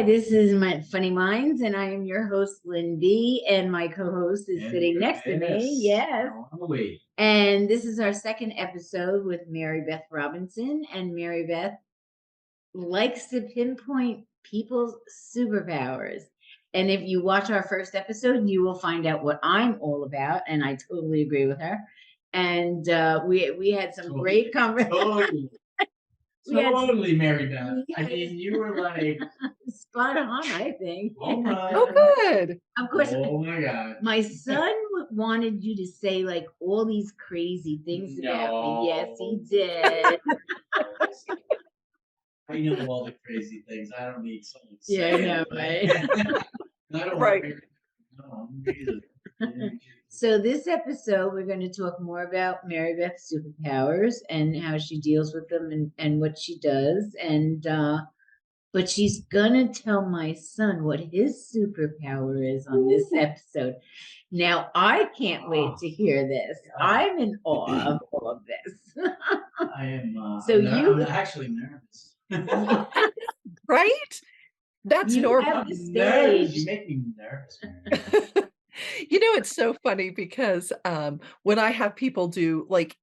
Hi, this is my Funny Minds, and I am your host, Lynn B, and my co-host is sitting next to me. Yes. Wait. And this is our second episode with Mary Beth Robinson, and Mary Beth likes to pinpoint people's superpowers. And if you watch our first episode, you will find out what I'm all about, and I totally agree with her. And we had some great conversations. Totally, Mary Beth. I mean, you were like spot on, I think. all right. Oh, good. Of course, Oh my God. my son wanted you to say like all these crazy things about me. Yes, he did. I know all the crazy things. I don't need someone to Yeah, I say know, it. right? I don't Right. want to no, So this episode, we're going to talk more about Mary Beth's superpowers and how she deals with them and what she does. And but she's gonna tell my son what his superpower is on this episode. Now I can't wait to hear this. I'm in awe of all of this. I am. So I'm actually nervous. Right? That's You normal. have the Nervous. stage. You make me nervous, Mary. It's so funny because when I have people do like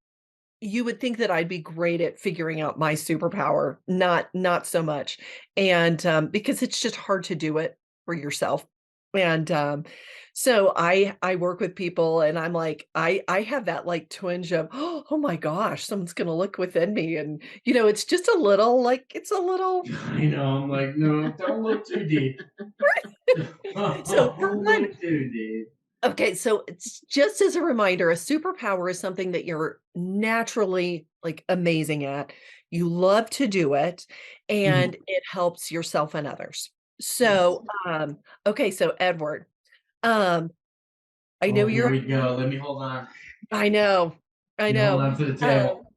you would think that I'd be great at figuring out my superpower, not so much. And because it's just hard to do it for yourself. And so I work with people and I'm like, I have that like twinge of, oh my gosh, someone's gonna look within me. And it's just a little like it's a little I know. I'm like, no, don't look too deep. So for Don't one, look too deep. okay, so it's just as a reminder, a superpower is something that you're naturally like amazing at. You love to do it and it helps yourself and others. Yes. So, okay, so Edward, um, I know Oh, here you're we go. Let me hold on. I know. I Let me hold know. on to the Um, table.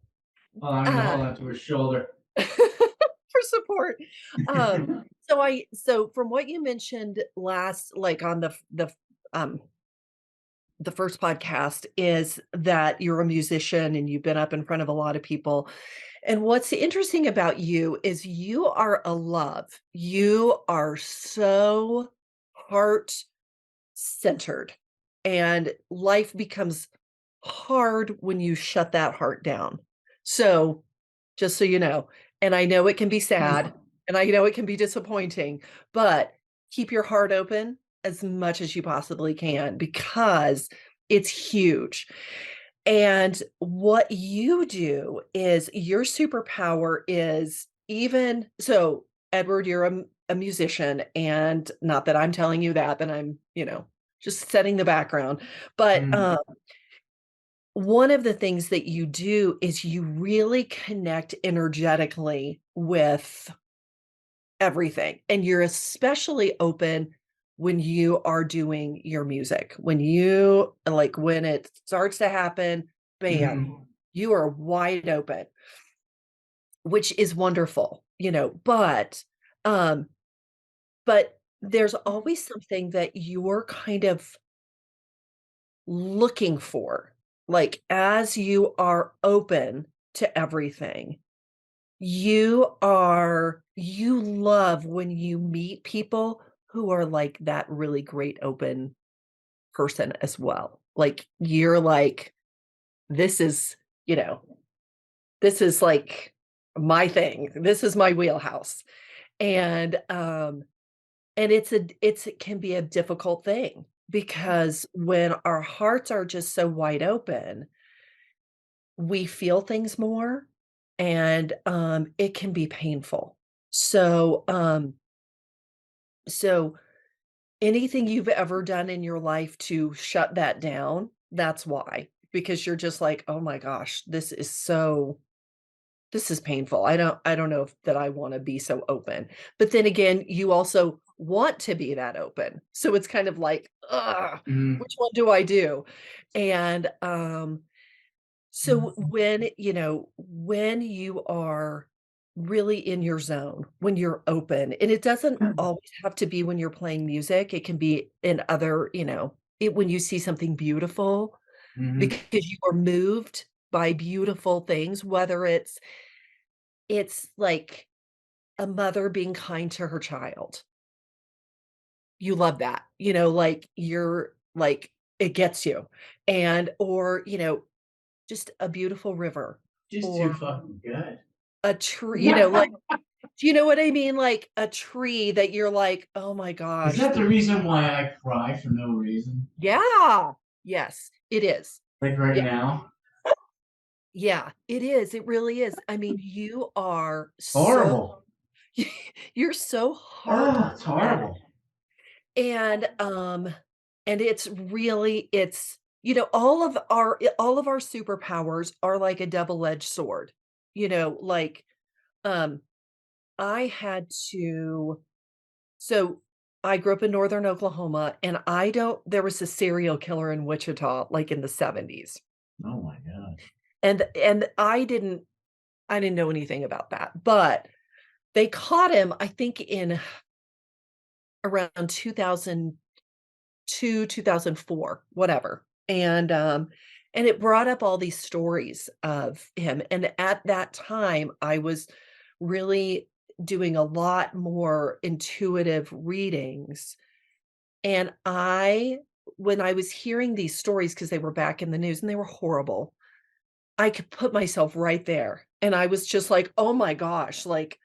I'm gonna hold on to his shoulder. for support. So from what you mentioned last like on um the first podcast is that you're a musician and you've been up in front of a lot of people. And what's interesting about you is you are a love. You are so heart centered, and life becomes hard when you shut that heart down. So, just so you know, and I know it can be sad and I know it can be disappointing, but keep your heart open as much as you possibly can because it's huge. And what you do is your superpower is even so, Edward, you're a musician, and not that I'm telling you that, but I'm, just setting the background. But one of the things that you do is you really connect energetically with everything, and you're especially open when you are doing your music. When it starts to happen, bam, you are wide open, which is wonderful, um, but there's always something that you're kind of looking for, like, as you are open to everything. You love when you meet people who are like that really great open person as well. Like, you're like, "This is, you know, this is like my thing. This is my wheelhouse." And it can be a difficult thing because when our hearts are just so wide open, we feel things more, and, it can be painful. So anything you've ever done in your life to shut that down, that's why, because you're just like, "Oh my gosh, this is painful. I don't know if that I wanna be so open." But then again, you also want to be that open. So it's kind of like, "Ugh, which one do I do?" And, so when you are really in your zone, when you're open, and it doesn't always have to be when you're playing music, it can be in other, when you see something beautiful because you are moved by beautiful things, whether it's like a mother being kind to her child, you love that, like you're like it gets you. And or, just a beautiful river Just too or fucking good. a tree, like do you know what I mean? Like a tree that you're like, "Oh my Is gosh, that the reason why I cry for no reason? yeah. Yes, it is. Like right Yeah. now? Yeah, it is, it really is. I mean, you are so Horrible. you're so Oh, it's heartfelt, horrible. and it's really all of our superpowers are like a double-edged sword, like, um, I had to so I grew up in Northern Oklahoma, and I don't there was a serial killer in Wichita, like, in the '70s, Oh my god. and I didn't know anything about that, but they caught him, I think, in around 2002, 2004, whatever, and it brought up all these stories of him, and at that time, I was really doing a lot more intuitive readings, and when I was hearing these stories, because they were back in the news and they were horrible, I could put myself right there, and I was just like, "Oh my gosh," like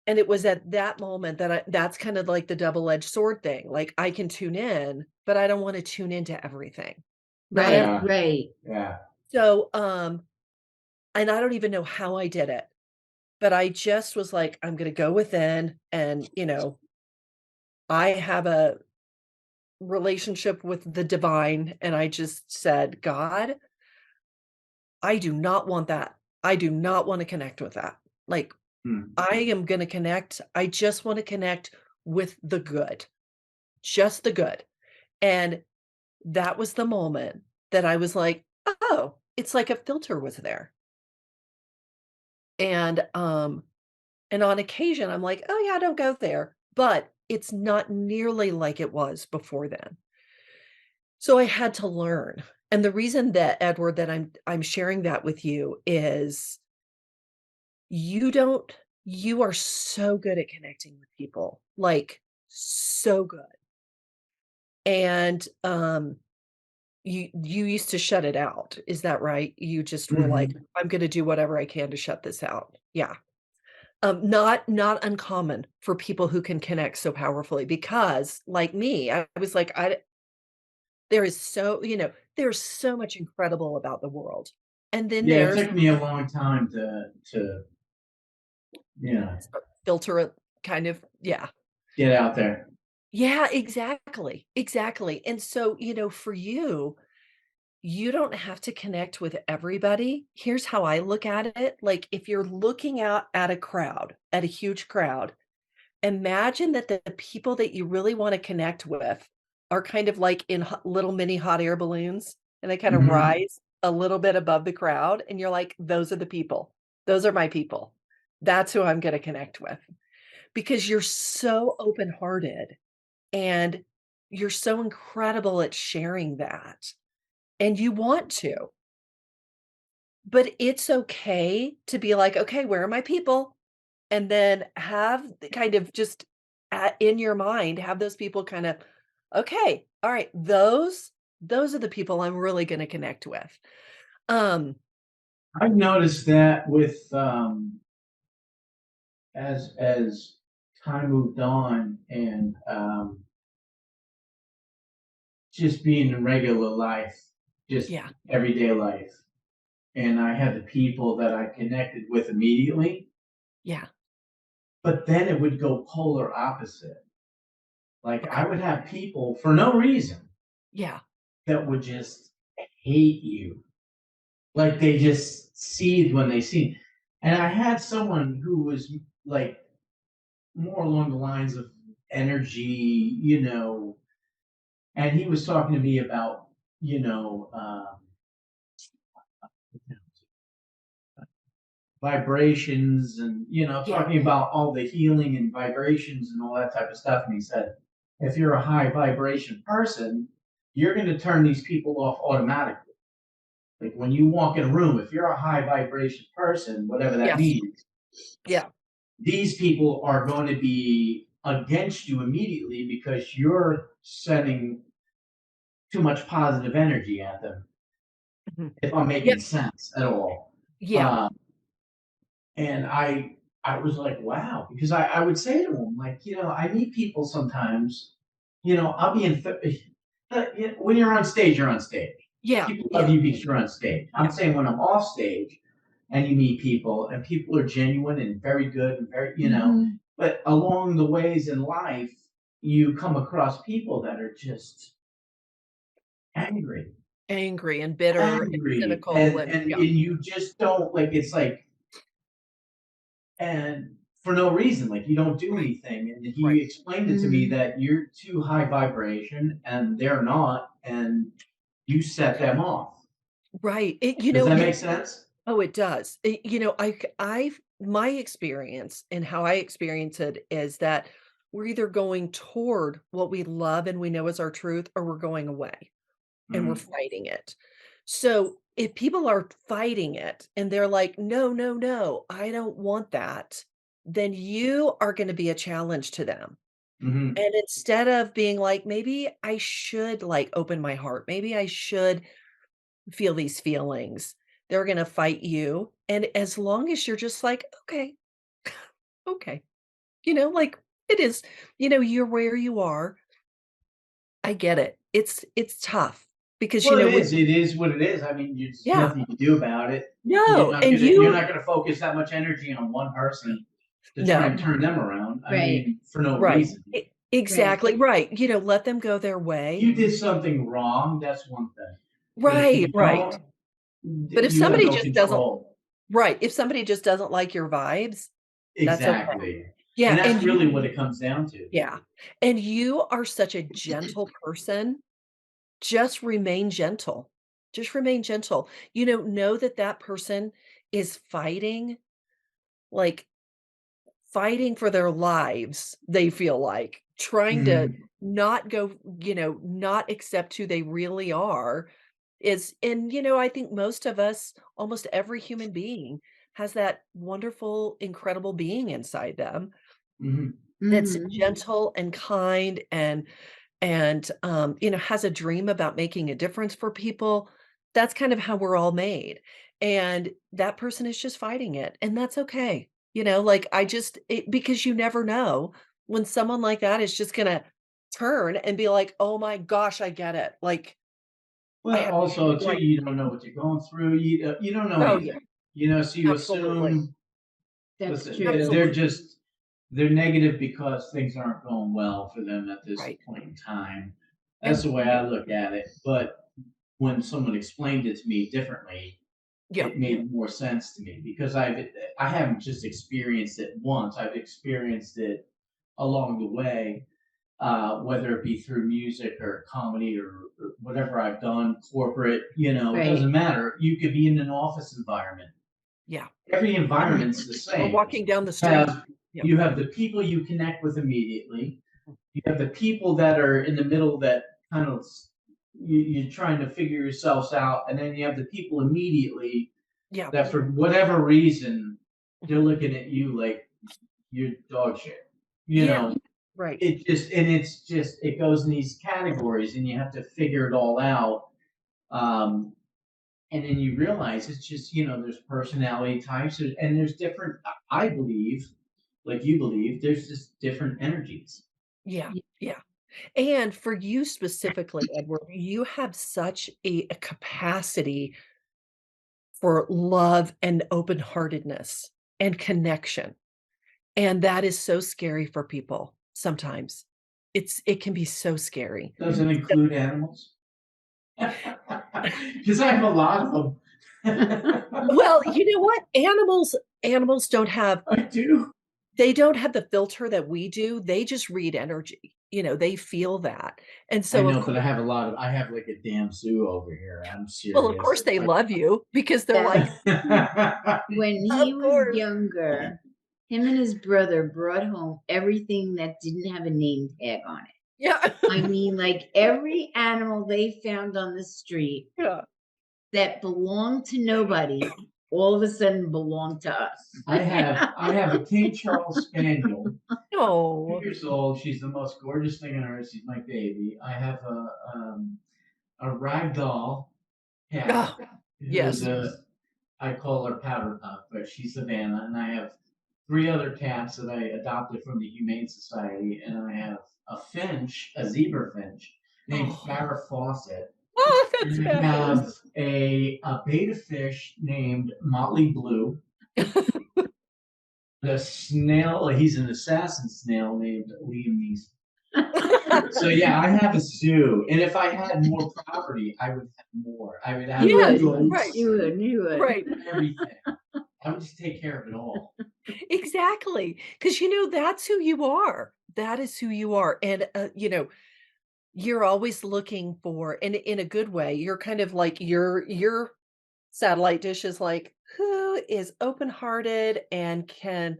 and it was at that moment that that's kind of like the double-edged sword thing, like, I can tune in, but I don't wanna tune into everything. Not Right, every Yeah. right. Yeah. so, and I don't even know how I did it, but I just was like, "I'm gonna go within," and, I have a relationship with the divine, and I just said, "God, I do not want that. I do not wanna connect with that. Like, Hmm. I am gonna connect I just wanna connect with the good, just the good." And that was the moment that I was like, "Oh, it's like a filter was there." And, on occasion, I'm like, "Oh, yeah, don't go there." But it's not nearly like it was before then. So I had to learn. And the reason that, Edward, that I'm sharing that with you is you don't you are so good at connecting with people, like, so good. And, you used to shut it out, is that right? You just were like, Mhm. "I'm gonna do whatever I can to shut this out." Yeah. Not uncommon for people who can connect so powerfully because, like me, I was like, "I there is so" there's so much incredible about the world. And then Yeah, it there's took me a long time to yeah, filter it kind of yeah. get out there. Yeah, exactly, exactly. And so, for you, you don't have to connect with everybody. Here's how I look at it. Like if you're looking out at a crowd, at a huge crowd, imagine that the people that you really want to connect with are kind of like in little mini hot air balloons and they kind of Mhm. rise a little bit above the crowd. And you're like, those are the people. Those are my people. That's who I'm going to connect with because you're so open hearted and you're so incredible at sharing that. And you want to. But it's okay to be like, "Okay, where are my people?" And then have the kind of just in your mind, have those people kind of, "Okay, all right, those are the people I'm really gonna connect with." Um, I've noticed that with as time moved on and just being in regular life, just yeah, everyday life, and I had the people that I connected with immediately, yeah, but then it would go polar opposite. Like okay, I would have people for no reason yeah, that would just hate you. Like they just seethe when they see. And I had someone who was like more along the lines of energy, and he was talking to me about, you know, vibrations and, yeah, talking about all the healing and vibrations and all that type of stuff. And he said, if you're a high vibration person, you're going to turn these people off automatically. Like when you walk in a room, if you're a high vibration person, whatever that yes, means, yeah, these people are going to be against you immediately because you're sending too much positive energy at them, Mhm. if I'm Yep. making sense at all. Yeah. And I was like, wow, because I would say to them, like, I meet people sometimes, I'll be when you're on stage, you're on stage. Yeah. People love Yeah. you because you're on stage. I'm Yeah. saying when I'm off stage and you meet people and people are genuine and very good and very, Mhm. but along the ways in life, you come across people that are just angry, Angry and bitter and angry, cynical and and and, yeah. and you just don't like. It's like, and for no reason, like you don't do Right. anything. And Right. he explained it to me Mhm. that you're too high vibration and they're not, and you set them off. Right. Does that make sense? Oh, it does. I've my experience and how I experience it is that we're either going toward what we love and we know is our truth, or we're going away and we're Mm, fighting it. So if people are fighting it and they're like, no, no, no, I don't want that, then you are going to be a challenge to them. mhm. And instead of being like, maybe I should like open my heart, maybe I should feel these feelings. They're gonna fight you, and as long as you're just like, "Okay, okay," like, it is you're where you are. I get it. It's tough because, Well, when it is what it is. I mean, there's yeah, nothing you can do about it. no, and you You're not gonna focus that much energy on one person to try no, and turn them around. I Right. mean, for no right. reason. Right. Exactly right, let them go their way. You did something wrong, that's one thing. But if Right, you right. don't, But if you have somebody no just doesn't control. right, if somebody just doesn't like your vibes, that's okay. Exactly. Yeah, And that's and really what it comes down to. yeah, and you are such a gentle person. Just remain gentle. Just remain gentle. Know that that person is fighting, like, fighting for their lives, they feel like, trying to Mhm. not go not accept who they really are is and, I think most of us, almost every human being, has that wonderful, incredible being inside them Mhm. that's Mhm. gentle and kind and has a dream about making a difference for people. That's kind of how we're all made. And that person is just fighting it. And that's okay. Like because you never know when someone like that is just going to turn and be like, oh my gosh, I get it. Like, I Well, had, also too, like, you don't know what you're going through. You don't know oh, yeah, anything. So you absolutely. assume. That's Listen, true. Absolutely. they're negative because things aren't going well for them at this Right. point in time. That's And the way I look at it. But when someone explained it to me differently, yeah, it made more sense to me because I haven't just experienced it once. I've experienced it along the way, whether it be through music or comedy or whatever I've done, corporate. It Right. doesn't matter. You could be in an office environment. yeah. Every environment's the Or same. walking down the street. Have Yeah. you have the people you connect with immediately. You have the people that are in the middle that kind of you're trying to figure yourselves out, and then you have the people immediately Yeah. that for whatever reason they're Mhm. looking at you like you're dog shit. You Yeah. know, Right. it goes in these categories, and you have to figure it all out. Um, and then you realize it's just there's personality types, and there's different. I believe, like you believe, there's just different energies. Yeah. Yeah. And for you specifically, Edward, you have such a capacity for love and open-heartedness and connection. And that is so scary for people sometimes. It can be so scary. Does it So include animals? Because I have a lot of them. well, you know what? Animals don't have I do. they don't have the filter that we do. They just read energy. They feel that. And I so of know, but course I have like a damn zoo over here. I'm well, of serious. course they Like, love you because they're That like, when "Of he was course." younger, him and his brother brought home everything that didn't have a name tag on it. Yeah. I mean, like every animal they found on the street Yeah. that belonged to nobody all of a sudden belong to us. I have a King Charles Spaniel, No. 2 years old. She's the most gorgeous thing on earth. She's my baby. I have a ragdoll cat Oh, who's yes. I call her Powder Puff, but she's Savannah, and I have 3 other cats that I adopted from the Humane Society, and I have a finch, a zebra finch, named Oh. Farrah Fawcett. Oh, that's And I fabulous. have a beta fish named Motley Blue. The snail, he's an assassin snail named Liam Neeson. So yeah, I have a zoo, and if I had more property, I would have more. I would have You Yes, would, right. you would, you would. Right. everything. I would just take care of it all. Exactly. Because that's who you are. That is who you are. And you're always looking for, and in a good way, you're kind of like your satellite dish is like, who is open-hearted and can,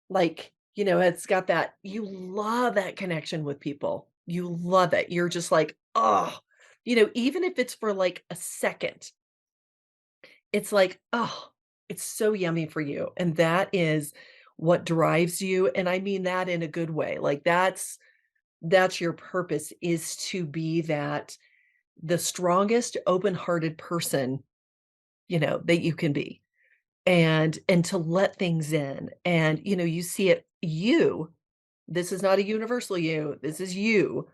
like, it's got that, you love that connection with people. You love it. You're just like, oh, even if it's for like a second, it's like, oh, it's so yummy for you. And that is what drives you. And I mean that in a good way. Like that's your purpose, is to be that, the strongest open-hearted person, that you can be. And to let things in. And you see it, this is not a universal you, this is you.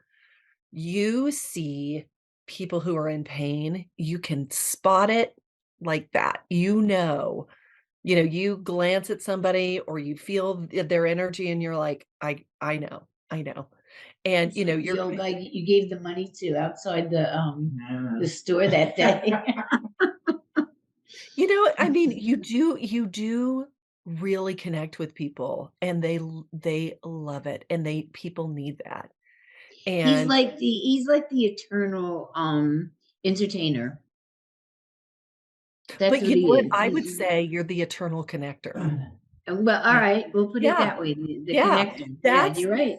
You see people who are in pain, you can spot it like that. You glance at somebody or you feel their energy and you're like, I know, I know. And It's like the old guy you gave the money to outside the store that day. I mean, you do really connect with people, and they love it, and people need that. And He's like the eternal entertainer. That's but what you know he what? is. I would say you're the eternal connector. Well, all Yeah. right, we'll put it Yeah. that way. The Yeah. connector. Yeah, That's you're right.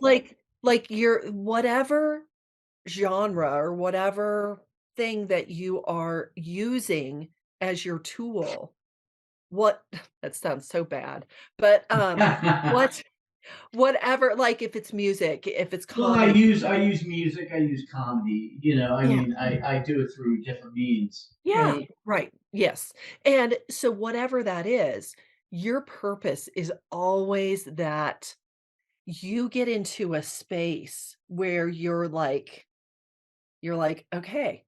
like your whatever genre or whatever thing that you are using as your tool. What that sounds so bad, but, what whatever, like, if it's music, if it's Well, I comedy. use music, I use comedy. I Yeah. mean, I do it through different means. Yeah, Right. right, yes, and so whatever that is, your purpose is always that you get into a space where you're like, "Okay,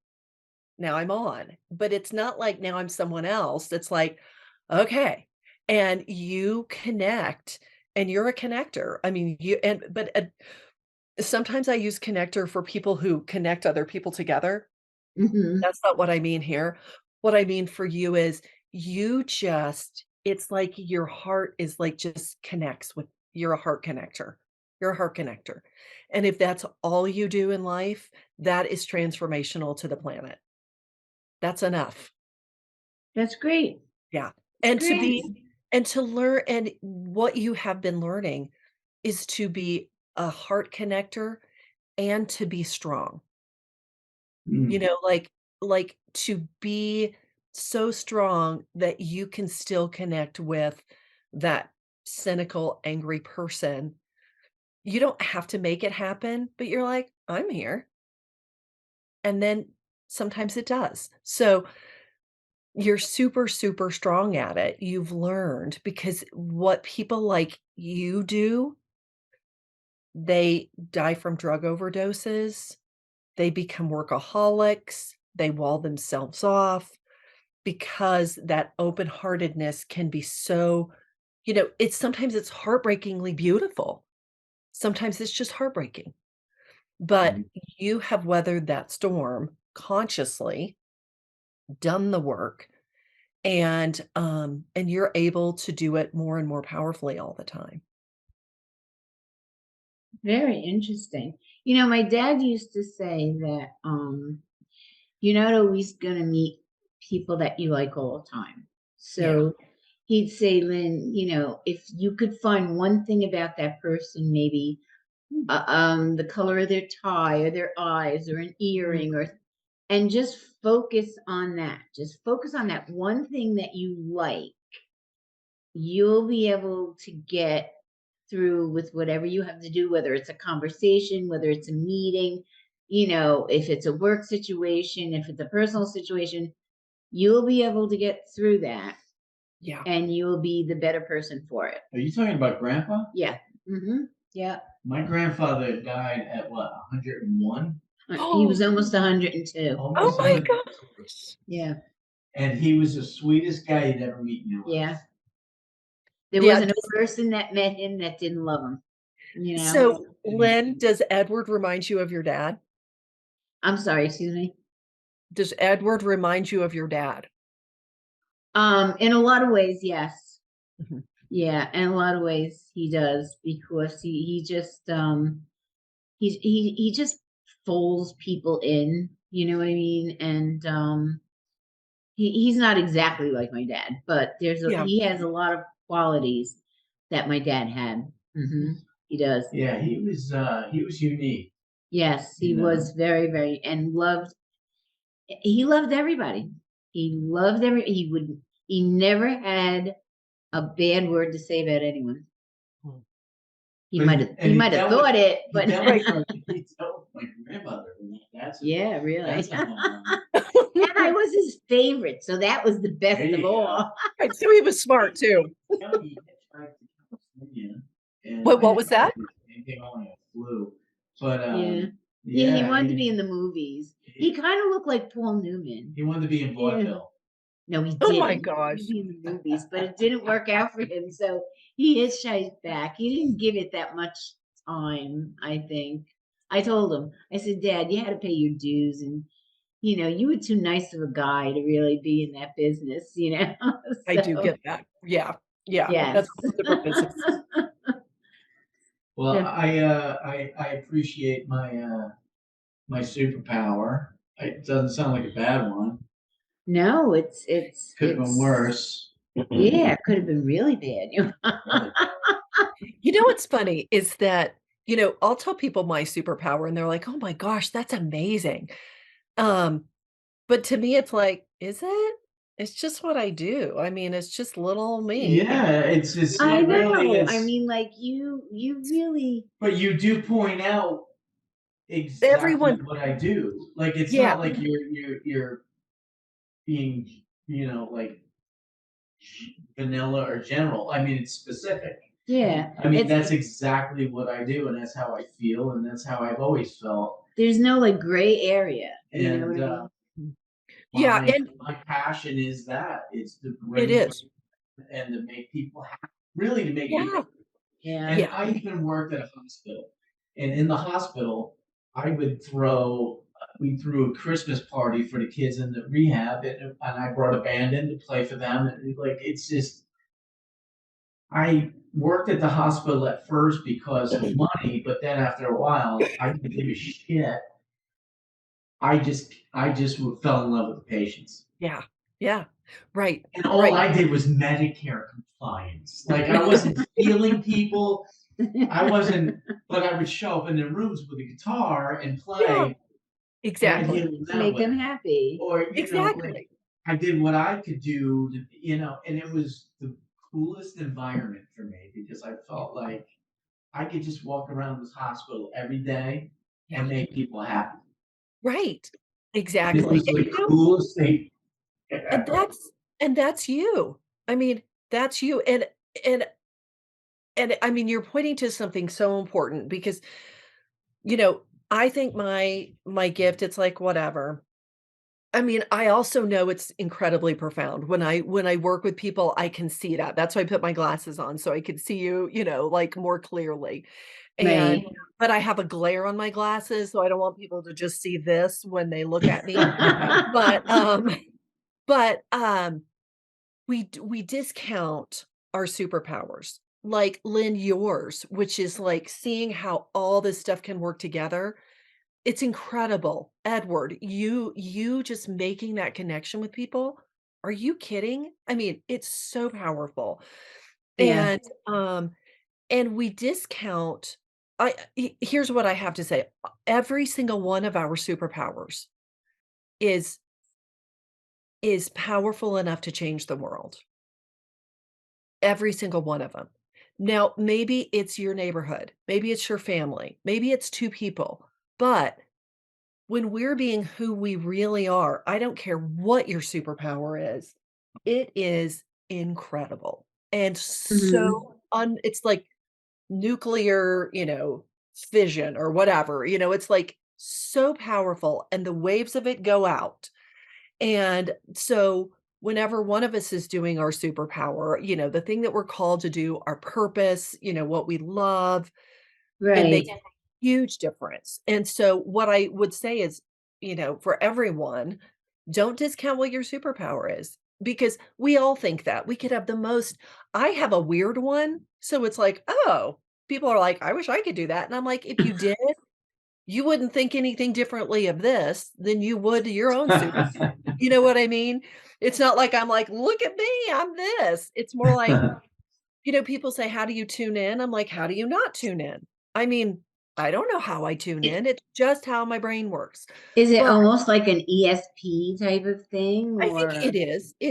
now I'm on," but it's not like now I'm someone else, it's like, "Okay," and you connect, and you're a connector. I mean, sometimes I use connector for people who connect other people together. Mhm. That's not what I mean here. What I mean for you is it's like your heart is like just connects with, you're a heart connector. You're a heart connector. And if that's all you do in life, that is transformational to the planet. That's enough. That's great. Yeah. It's And to great. be and to learn, and what you have been learning is to be a heart connector and to be strong. You Mm. know, like to be so strong that you can still connect with that cynical, angry person. You don't have to make it happen, but you're like, "I'm here." And then sometimes it does. So, you're super, super strong at it. You've learned, because what people like you do, they die from drug overdoses, they become workaholics, they wall themselves off, because that open-heartedness can be so, it's heartbreakingly beautiful. Sometimes it's just heartbreaking, but Mhm. you have weathered that storm consciously, done the work, and you're able to do it more and more powerfully all the time. Very interesting. My dad used to say that you're not always gonna meet people that you like all the time. Yeah. So he'd say, Lynn, if you could find one thing about that person, maybe the color of their tie or their eyes or an Mhm. earring, and just focus on that. Just focus on that one thing that you like. You'll be able to get through with whatever you have to do, whether it's a conversation, whether it's a meeting, if it's a work situation, if it's a personal situation, you'll be able to get through that Yeah. and you will be the better person for it. Are you talking about Grandpa? Yeah. Yeah. My grandfather died at what, 101? He was almost 102. Oh Almost my 102. gosh. Yeah. And he was the sweetest guy you'd ever meet in your life. Yeah. There Yeah, wasn't a person that met him that didn't love him, so, Lynn, does Edward remind you of your dad? I'm sorry, excuse me. Does Edward remind you of your dad? In a lot of ways, yes. Mhm. Yeah, in a lot of ways he does, because he just he just folds people in, you know what I mean? And he's not exactly like my dad, but Yeah. he has a lot of qualities that my dad had. He does. Yeah, he was unique. Yes, he You know? was very, very, and he loved everybody. He never had a bad word to say about anyone. Hmm. He But- might have and he thought dealt it, He but dealt with my grandmother. yeah, really. That's a home run. And I was his favorite, so that was the best There of you go. all. Right, so he was smart too. Yeah, he hitchhiked to California, and What I was didn't that? do anything, only a flu. But Yeah. yeah, He wanted to be in the movies. He kind of looked like Paul Newman. he wanted to be in vaudeville. No, he Oh my didn't. He wanted gosh. to be in the movies, but it didn't work out for him. So he hitchhiked back. He didn't give it that much time, I think. I told him, I said, Dad, you had to pay your dues, and you were too nice of a guy to really be in that business, I do So get that. Yeah. Yeah. yes. That's a whole different business. Well, Yeah. I appreciate my superpower. It doesn't sound like a bad one. No, Could have been worse. Yeah, it could have been really bad. You know what's funny is that, I'll tell people my superpower and they're like, "Oh my gosh, that's amazing." Um, but to me, it's like, "Is it? It's just what I do." I mean, it's just little me. Yeah, I it really know. I is. mean, like you really, But you do point out exactly Everyone what I do. Like it's Yeah, not like you're being, like vanilla or general. I mean, it's specific. yeah. I mean, that's exactly what I do, and that's how I feel, and that's how I've always felt. There's no like gray area. You know And what I mean? yeah, my and my passion is that it's to it bring is. and to make people happy, really to make people. Yeah, Yeah. And yeah, I even worked at a hospital, and in the hospital, I would we threw a Christmas party for the kids in the rehab, and I brought a band in to play for them, and like it's just I worked at the hospital at first because of money, but then after a while, I didn't give a shit. I just fell in love with the patients. yeah, yeah. Right, And all right. I did was Medicare compliance. Like I wasn't healing people. I wasn't, but I would show up in their rooms with a guitar and Yeah, play and I'd exactly, heal them that Make them way. happy. Or, like exactly. I did what I could do to, and it was the coolest environment for me because I felt like I could just walk around this hospital every day Yeah, and make people happy. right. It Exactly. was the coolest thing And ever. that's you. I mean, that's you, and I mean, you're pointing to something so important because, you know, I think my gift, it's like, whatever. I mean, I also know it's incredibly profound. When I work with people, I can see that. That's why I put my glasses on, so I could see you, like, more clearly. And Right. but I have a glare on my glasses, so I don't want people to just see this when they look at me. But, but, we discount our superpowers, like, Lynn, yours, which is, like, seeing how all this stuff can work together. It's incredible. Edward, you just making that connection with people, are you kidding? I mean, it's so powerful. Yeah. And, we discount here's what I have to say, every single one of our superpowers is is powerful enough to change the world. Every single one of them. Now, maybe it's your neighborhood, maybe it's your family, maybe it's 2 people, but when we're being who we really are, I don't care what your superpower is, it is incredible, and Mhm. so it's like nuclear, fission or whatever, it's, like, so powerful, and the waves of it go out, and so whenever one of us is doing our superpower, the thing that we're called to do, our purpose, what we love, it makes Right. a huge difference. And so what I would say is, for everyone, don't discount what your superpower is because we all think that. We could have the most I have a weird one, so it's like, "Oh," people are like, "I wish I could do that." And I'm like, "If you did, you wouldn't think anything differently of this than you would your own super." You know what I mean? It's not like I'm like, "Look at me, I'm this." It's more like, people say, "How do you tune in?" I'm like, "How do you not tune in?" I mean, I don't know how I tune I in, it's just how my brain works. Is it But almost like an ESP type of thing I think or it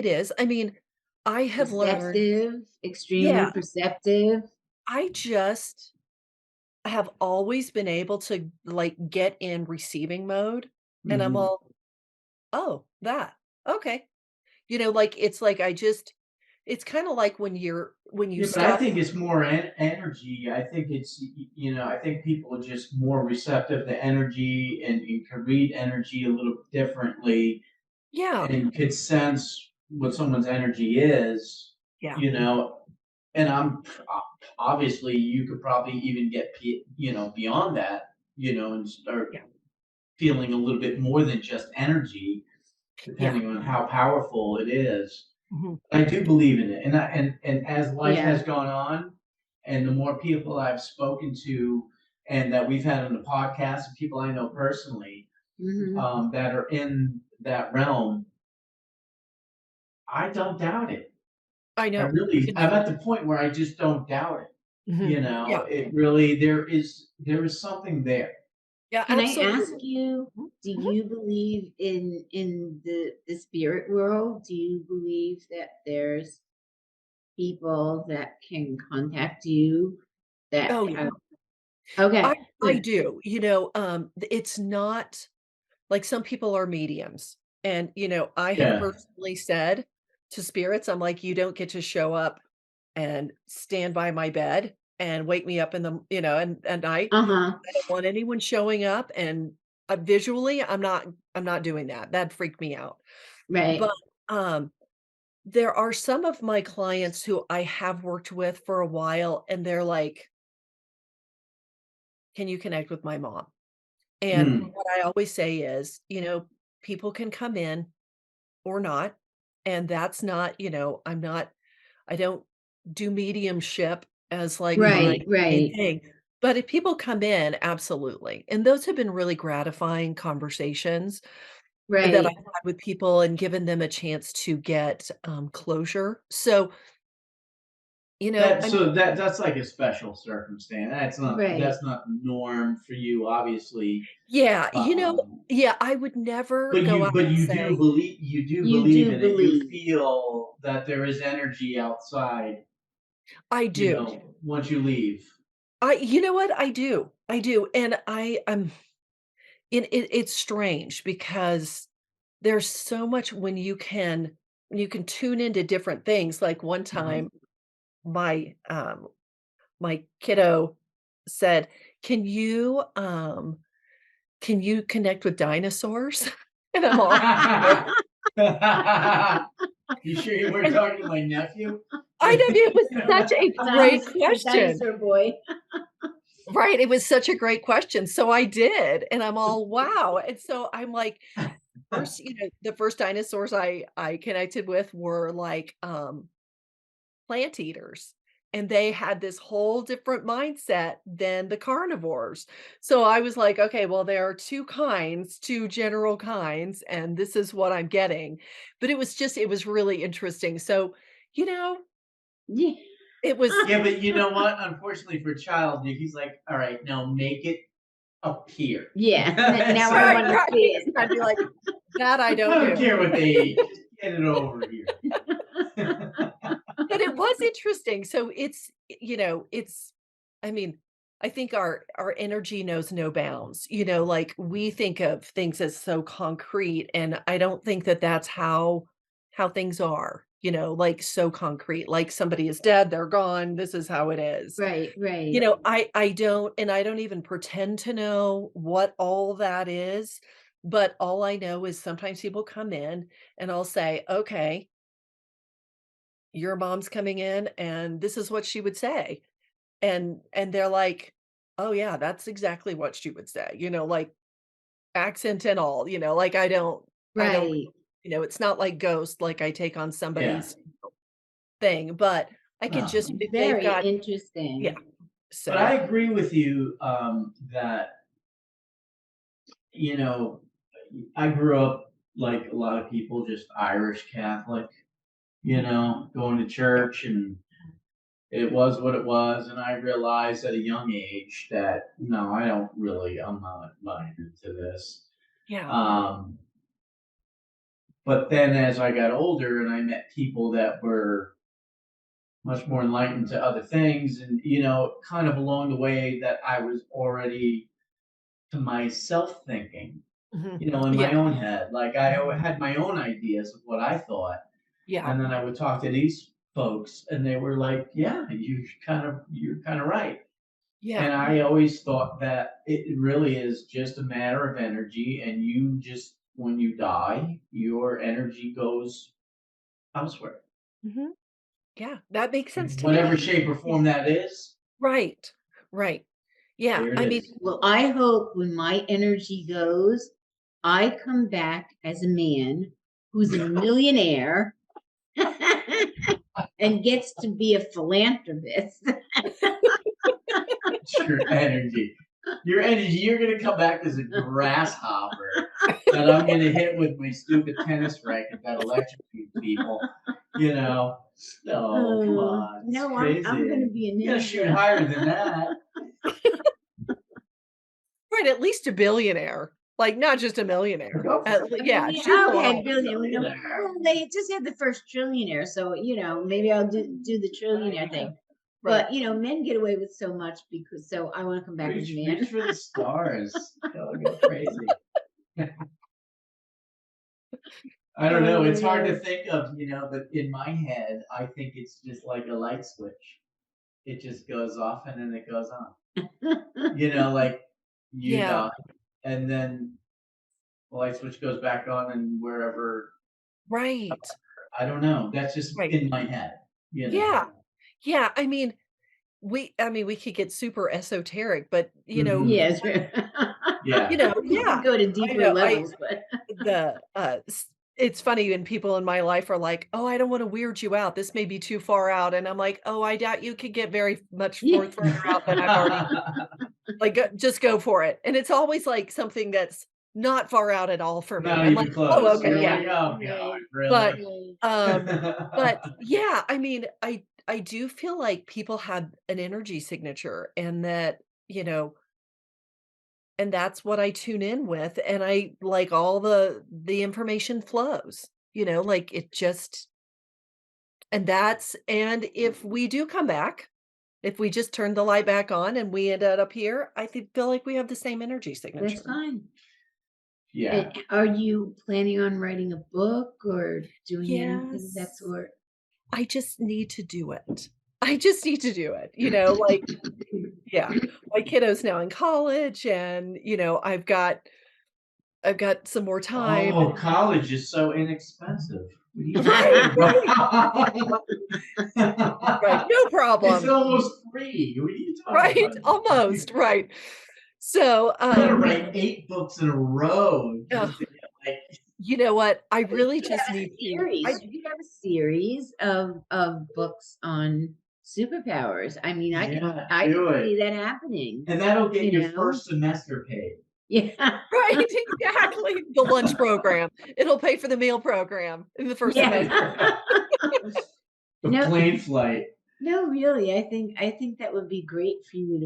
is. I mean, I have learned perceptive, extremely yeah, perceptive? I just have always been able to, like, get in receiving mode, and I'm Mhm. all, "Oh, that, okay." Like, it's like I just it's kinda like when you Yeah, but I stop think it's more energy. I think I think people are just more receptive to energy and can read energy a little differently yeah, and could sense what someone's energy is, yeah, you know. And obviously you could probably even get beyond that, and start yeah, feeling a little bit more than just energy, yeah, depending on how powerful it is. mhm, I do believe in it, and as life Yeah. has gone on, and the more people I've spoken to, and that we've had on the podcast, and people I know personally, Mhm. that are in that realm, I don't doubt it. I I know, really, it's I'm at the point where I just don't doubt it. yeah, It really, there is something there. yeah, Can I ask absolutely, you, mhm, do mhm. you believe in the spirit world? Do you believe that there's people that can contact you that Oh, yeah, I okay, I good. do, it's not like, some people are mediums, and, I have Yeah. personally said to spirits, I'm like, "You don't get to show up and stand by my bed and wake me up in the at night. Uh-huh. I don't want anyone showing up, and, visually, I'm not doing that, that'd freak me out. But, Right. um, there are some of my clients who I have worked with for a while, and they're like, "Can you connect with my mom?" And Mm. what I always say is, people can come in or not, and that's not, I don't do mediumship as, like, my Right, main right, thing, but if people come in, absolutely, and those have been really gratifying conversations that I've right. had with people and given them a chance to get, closure, so, I'm That's like a special circumstance. Right. That's not the norm for you, obviously. yeah, Um, yeah, I would never but go out and say you do You believe do in it. You believe. feel that there is energy outside, I do. once you leave. You know what? I do, and it's strange because there's so much when you can tune into different things, like, one Mhm. time, my kiddo said, can you connect with dinosaurs?" And I'm all You sure you weren't and talking to my nephew? I know it was such a great The question. dinosaur boy. Right, it was such a great question, so I did, and I'm all, "Wow," and so I'm like, first, the first dinosaurs I connected with were, like, plant eaters, and they had this whole different mindset than the carnivores. So I was like, "Okay, well, there are 2 kinds, 2 general kinds, and this is what I'm getting." But it was really interesting. So, you know, Yeah. it was Yeah, but you know what? Unfortunately for a child, he's like, "All right, now make it up here. Yeah. Now So- I want to see it. I'd be like, that I I don't don't do. care what they eat. Just get it over here. But it was interesting. So it's, I mean, I think our energy knows no bounds. Like we think of things as so concrete, and I don't think that that's how things are. Like so concrete. Like somebody is dead, they're gone. This is how it is. Right, right. I don't, and I don't even pretend to know what all that is. But all I know is sometimes people come in and I'll say, okay, your mom's coming in and this is what she would say. And they're like, "Oh yeah, that's exactly what she would say." Like accent and all, like I don't, Right. it's not like ghost, like I take on Yeah. somebody's thing, but I could No. just, if they've Very got, yeah. interesting. But I So agree with you that, you know, I grew up like a lot of people, just Irish Catholic, going to yeah, church, and it was what it was. And I realized at a young age that, no, I'm not buying into this. yeah. Um, but then as I got older and I met people that were much more enlightened to other things, and, kind of along the way that I was already to myself thinking, Mhm. in my Yeah, own head. Like I had my own ideas of what I thought. yeah, And then I would talk to these folks and they were like, yeah, you're kind of right. yeah. And I always thought that it really is just a matter of energy. And you just, when you die, your energy goes elsewhere. Mhm. Yeah, that makes sense to Whatever me. shape or form that is, Right, right. Yeah, there it I mean, is. Well, I hope when my energy goes, I come back as a man who's a millionaire and gets to be a philanthropist. Your energy. Your energy, you're gonna come back as a grasshopper that I'm gonna hit with my stupid tennis racket that electrocutes people. No, come on, it's No, I'm crazy. gonna be a You gotta shoot ninja. higher than that. right, at least a billionaire, like, not just a millionaire. Go for it. Yeah, Yeah, shoot 'em okay, all. billion. Millionaire. Well, they just had the first trillionaire, so maybe I'll do the trillionaire thing. Right. But men get away with so much so I want to come back as a man. Reach for the stars. Go crazy. I don't know. It's hard to think of, but in my head, I think it's just like a light switch. It just goes off and then it goes on. Like you Yeah, die, and then the light switch goes back on, and wherever, right, I don't know. That's just right. in my head. Yeah, yeah, we could get super esoteric, but, Mhm. Yes. Yeah. We can yeah, go to I deeper know, levels, but it's funny when people in my life are like, "Oh, I don't wanna weird you out, this may be too far out," and I'm like, "Oh, I doubt you could get very much yeah. further out than I've already." Like, just go for it, and it's always, like, something that's not far out at all for me. Not I'm like, even "Oh, close. okay, You're yeah." like, oh Right, god, But, really? um, but yeah, I do feel like people have an energy signature, and that, and that's what I tune in with, and I like all the information flows, like it just, and if we do come back, if we just turn the light back on and we ended up here, feel like we have the same energy that's signature. fine. Yeah. And are you planning on writing a book or doing anything of that Yes. sort? I just need to do it. I just need to do it, like, yeah. My kiddo's now in college and, I've got some more time. Oh, college is so inexpensive. What are you Right, talking right, about? right, no It's problem. almost free. What are you talking Right, about? almost, right. So, You gotta write 8 books in a row ugh, just to get like. you know what? I You really should just have a need to series. You could have a series of books on superpowers. I mean, Yeah, I do could it. see that happening. And that'll get You your know? first semester paid. Yeah. right, exactly, the lunch program. It'll pay for the meal program in the first semester. Yeah. The No, plane flight. no, really. I think that would be great for you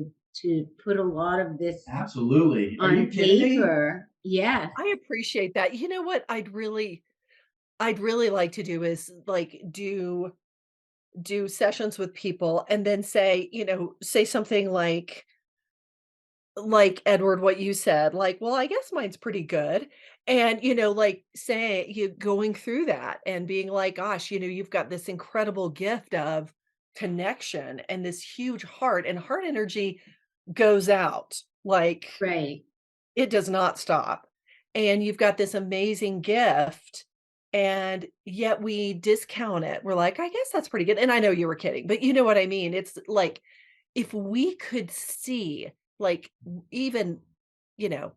to put a lot of this Absolutely. Are you on kidding me? paper. Yes. I appreciate that. You know what I'd really like to do is, like, do sessions with people and then say, say something like, Edward, what you said, like, "Well, I guess mine's pretty good." And, like, say you going through that and being like, "Gosh, you've got this incredible gift of connection and this huge heart, and heart energy goes out, like, Right. it does not stop. And you've got this amazing gift, and yet we discount it. We're like, "I guess that's pretty good." And I know you were kidding, but you know what I mean? It's like, if we could see, like, even, you know,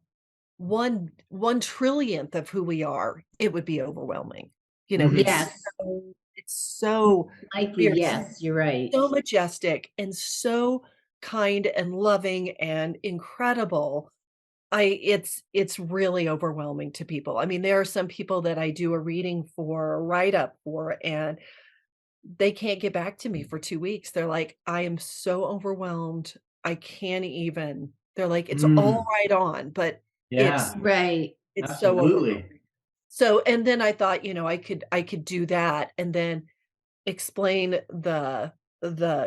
1 trillionth of who we are, it would be overwhelming. Mhm. Yes. It's so Likely, we are yes, you're right. so majestic and so kind and loving and incredible. It's really overwhelming to people. I mean, there are some people that I do a reading for, a write-up for, and they can't get back to me for 2 weeks. They're like, "I am so overwhelmed. I can't even." They're like, "It's all Mm. right on, but it's Yeah, Right. it's so absolutely. overwhelming." So, and then I thought, I could do that and then explain the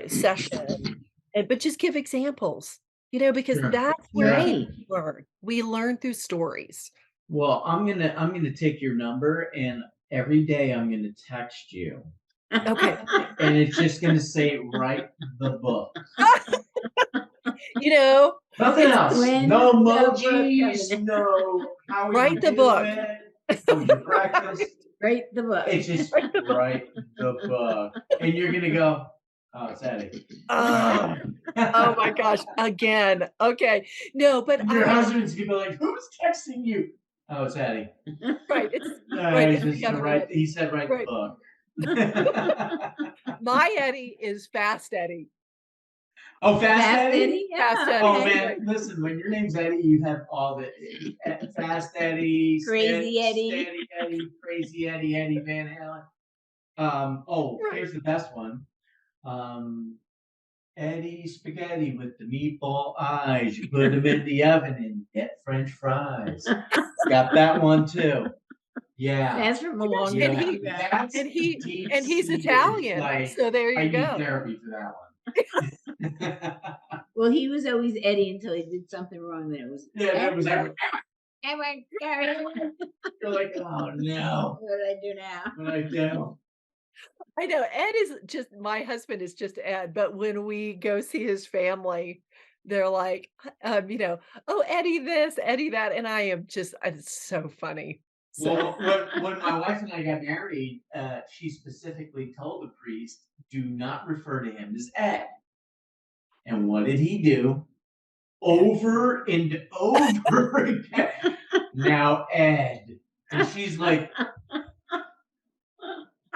session, and but just give examples, because Sure. that's where Yeah. people Right. learn. We learn through stories. Well, I'm gonna take your number, and every day I'm gonna text you, Okay. and it's just gonna say, "Write the book." You know, Nothing it's else. No When's the book emojis, coming? no how are write you the book. doing? How was your breakfast? Write the book. It's just Write the book. write the book. And you're gonna go, "Oh, it's Eddie." Oh, oh my gosh, again. Okay. No, but And your I husband's gonna be like, "Who's texting you?" "Oh, it's Eddie." right, it's No, right, it's and the just to other write one. he said write the Right. book. My Eddie is Fast Eddie. Oh, Fast Fast Eddie? Eddie? Fast Yeah, Eddie, Oh, okay. man, right. listen, when your name's Eddie, you have all the Fast Eddie, Crazy Eddie. Steady Eddie, Crazy Eddie, Eddie Van Halen. Right. Here's the best one. Um, Eddie Spaghetti with the meatball eyes. You put them in the oven and get French fries. Got that one too. Yeah. That's from a long And Yeah. time he ago. That's and he deep and he's seated. Italian, Like, so there I you need go. therapy for that one. Well, he was always Eddie until he did something wrong. Then it was Yeah, that was Edward. that. Edward, Gary. You're like, oh no, What did I do now? what I do? I know Ed is just my husband is just Ed, but when we go see his family, they're like, "Oh, Eddie this, Eddie that," and I am just it's so funny. So Well, when my wife and I got married, she specifically told the priest, "Do not refer to him as Ed." And what did he do? Over and over again. Now Ed, and she's like,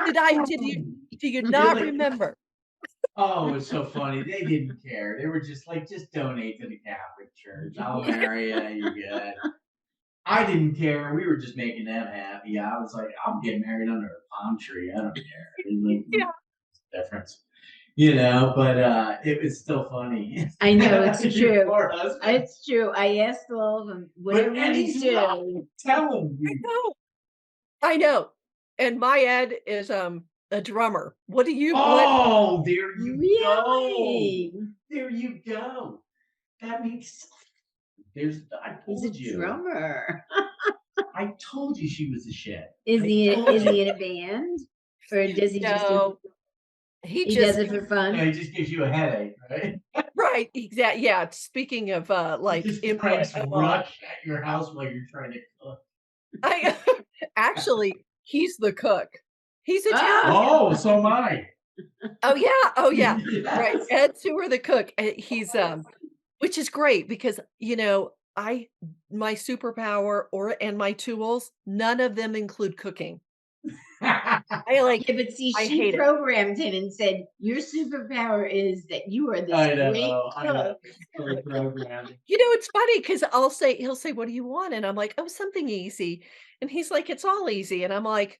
do you you're not like, remember? oh, it's so funny. They didn't care. They were just like, just donate to the Catholic Church. I'll marry you. You're good. I didn't care. We were just making them happy. I was like, I'll get married under a palm tree. I don't care. It's like, Yeah, difference, but it was still funny. I know it's Your true. poor husband. It's true. I asked all of them, But whatever you Eddie's not do. telling I you. know. I know. And my Ed is, a drummer. What Oh, there you go. Really? There you go. That means I He's a told you. drummer. I told you she was a shit. Is I he told is he you. in a band? Or does he just do no, he he does just it for Yeah, fun? it just gives you a headache, right? right, exact yeah, speaking of, He like, just input, cranks Rush at your house while you're trying to cook. I actually, he's the cook. He's Ah, Italian. Oh, so am I. Oh, yeah, oh, yeah. Right, Yes. Ed Sewer the cook, he's, which is great because, I my superpower and my tools, none of them include cooking. I, like yeah, but see, I she hate it. programmed him and said, your superpower is that you are this I great know. I know. cook. Silly programming. It's funny because he'll say, "What do you want?" And I'm like, "Oh, something easy." And he's like, "It's all easy." And I'm like,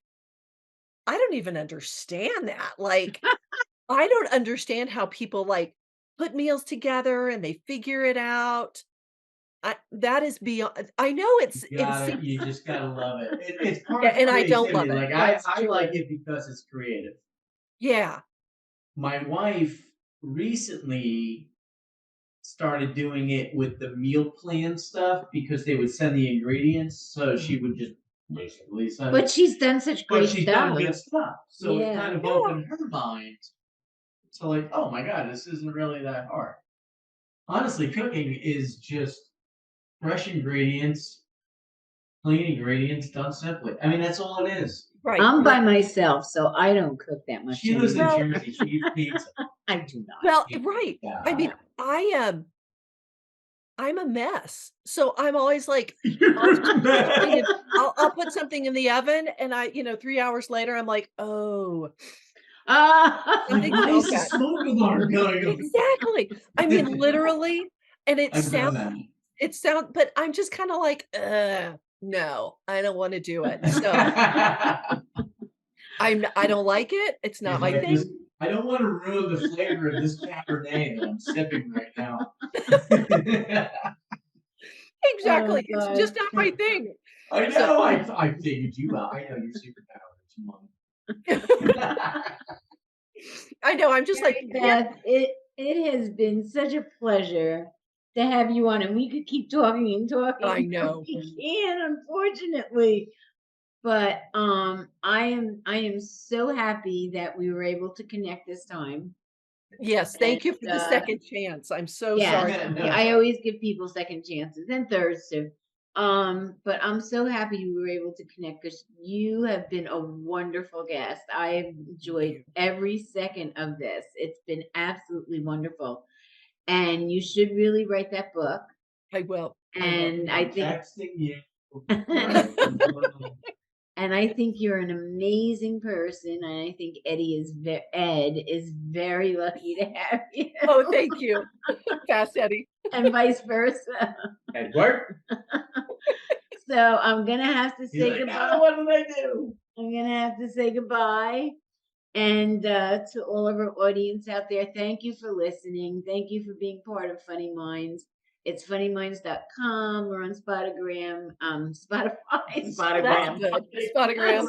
"I don't even understand that." Like, I don't understand how people, like, put meals together and they figure it out. That is beyond. I know it seems, You just gotta love it. It's part yeah, of and I don't love creativity. it. Like That's I true. like it because it's creative. Yeah. My wife recently started doing it with the meal plan stuff because they would send the ingredients, so she would just basically send. But she's done such But great she's stuff. done good stuff, so it Yeah. kind of opened her mind to like, oh my god, this isn't really that hard. Honestly, cooking is just fresh ingredients, clean ingredients, done simply. I mean, that's all it is. Right. I'm by Right. myself, so I don't cook that much She lives in anymore. Well- Jersey. She eats pizza. I do not. Well, right. I mean, God. I am. I'm a mess. So I'm always like, I'll put something in the oven and 3 hours later, I'm like, "Oh, Like, why is the Okay. smoke alarm going off? exactly." I mean, literally, and I've done that. but I'm just kinda like, no, I don't wanna do it." So, I don't like it, it's not He's my like, thing. I don't want to ruin the flavor of this Cabernet that I'm sipping right now. Exactly, Oh, it's God. just not my thing. I So- know. I figured you out. I know your superpower. I know, I'm just like, Mary Beth, it has been such a pleasure to have you on, and we could keep talking and talking. I but know. we can't, unfortunately. But I am so happy that we were able to connect this time. Yes, thank you for the And, second chance. I'm so Yeah, sorry. No. I always give people second chances and thirds too. But I'm so happy we were able to connect because you have been a wonderful guest. I've enjoyed every second of this. It's been absolutely wonderful. And you should really write that book. I will. And I I'm think texting you. and I think you're an amazing person. And I think Ed is very lucky to have you. Oh, thank you. Fast Eddie. And vice versa. Edward. So I'm gonna have to He's say like, goodbye. "Now what do they do?" I'm gonna have to say goodbye. And to all of our audience out there, thank you for listening. Thank you for being part of Funny Minds. It's funnyminds.com. We're on Spotagram, Spotify, That's good. Spotagram.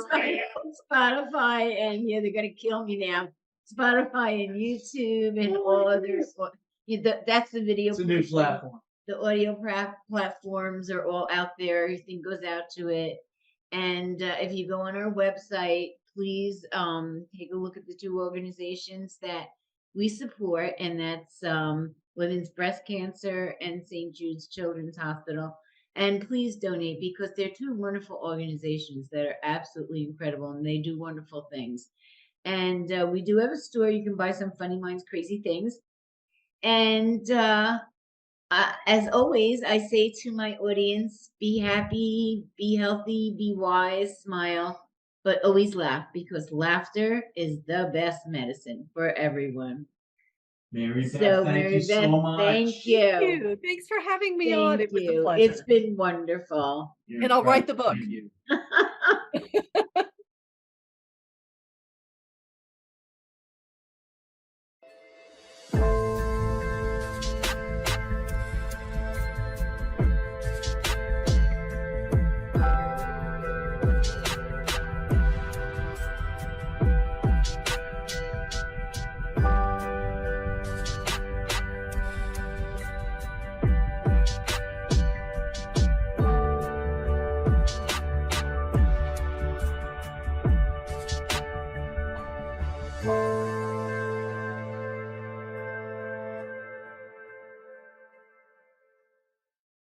Spotify, and yeah, they're gonna kill me now. Spotify and YouTube and all other. That's the video. It's a new platform. The audio platforms are all out there. Everything goes out to it. And if you go on our website, please take a look at the two organizations that we support, and that's Women's Breast Cancer and St. Jude's Children's Hospital. And please donate because they're two wonderful organizations that are absolutely incredible, and they do wonderful things. And we do have a store. You can buy some Funny Minds crazy things. And as always, I say to my audience, be happy, be healthy, be wise, smile, but always laugh because laughter is the best medicine for everyone. Mary Beth, So, thank Mary you Beth, so much. thank you. Thank you. Thanks for having me on. It was a pleasure. It's been wonderful. You're And I'll write the incredible. book. Thank you.